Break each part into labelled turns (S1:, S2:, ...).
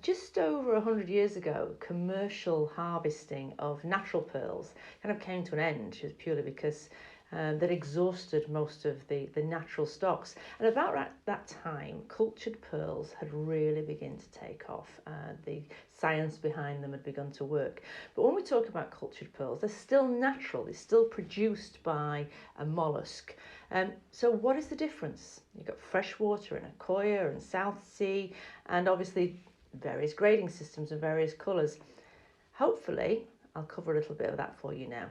S1: Just over 100 years ago, commercial harvesting of natural pearls kind of came to an end, just purely because they'd exhausted most of the natural stocks. And about that time, cultured pearls had really begun to take off. The science behind them had begun to work. But when we talk about cultured pearls, they're still natural. They're still produced by a mollusk. So what is the difference? You've got freshwater and Akoya and South Sea, and obviously various grading systems and various colours. Hopefully, I'll cover a little bit of that for you now.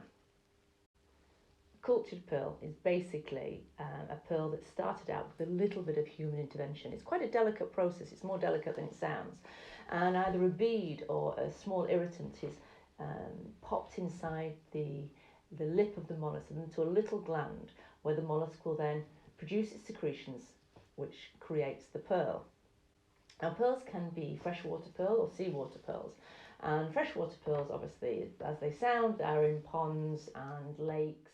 S1: Cultured pearl is basically a pearl that started out with a little bit of human intervention. It's quite a delicate process, it's more delicate than it sounds. And either a bead or a small irritant is popped inside the lip of the mollusk into a little gland where the mollusk will then produce its secretions, which creates the pearl. Now, pearls can be freshwater pearl or seawater pearls. And freshwater pearls, obviously, as they sound, are in ponds and lakes.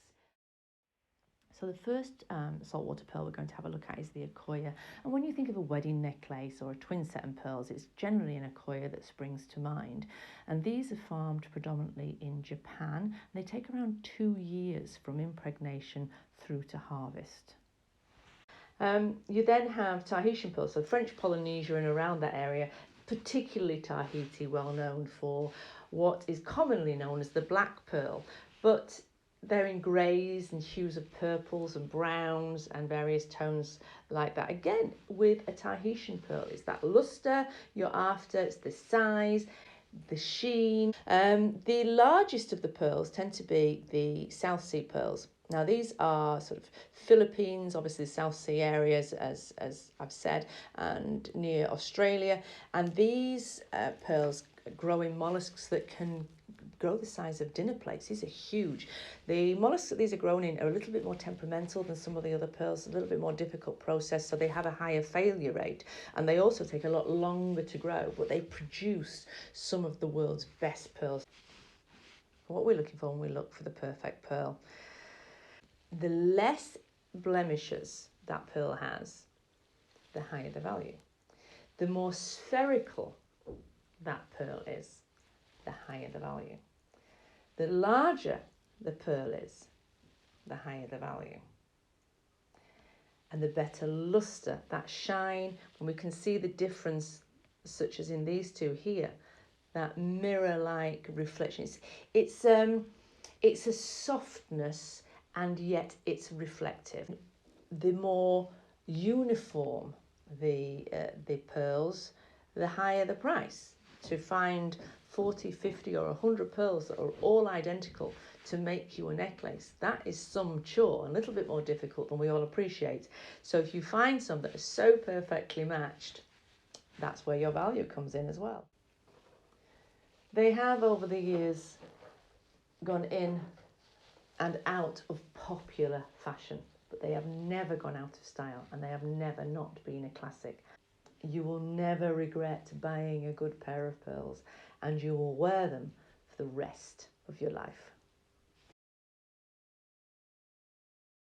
S1: So the first saltwater pearl we're going to have a look at is the Akoya. And when you think of a wedding necklace or a twin set of pearls, it's generally an Akoya that springs to mind. And these are farmed predominantly in Japan. And they take around 2 years from impregnation through to harvest. You then have Tahitian pearls, so French Polynesia and around that area, particularly Tahiti, well known for what is commonly known as the black pearl. But they're in greys and hues of purples and browns and various tones like that. Again, with a Tahitian pearl, it's that luster you're after, it's the size, the sheen. The largest of the pearls tend to be the South Sea pearls. Now, these are sort of Philippines, obviously the South Sea areas, as I've said, and near Australia. And these pearls grow in mollusks that can grow the size of dinner plates. These are huge. The mollusks that these are grown in are a little bit more temperamental than some of the other pearls, a little bit more difficult process, so they have a higher failure rate, and they also take a lot longer to grow, but they produce some of the world's best pearls. What we're looking for when we look for the perfect pearl. The less blemishes that pearl has, the higher the value. The more spherical that pearl is, the higher the value. The larger the pearl is, the higher the value. And the better luster, that shine, when we can see the difference, such as in these two here, that mirror-like reflection. It's a softness, and yet it's reflective. The more uniform the pearls, the higher the price. To find 40, 50 or 100 pearls that are all identical to make you a necklace, that is some chore, a little bit more difficult than we all appreciate. So if you find some that are so perfectly matched, that's where your value comes in as well. They have over the years gone in and out of popular fashion, but they have never gone out of style, and they have never not been a classic. You will never regret buying a good pair of pearls, and you will wear them for the rest of your life.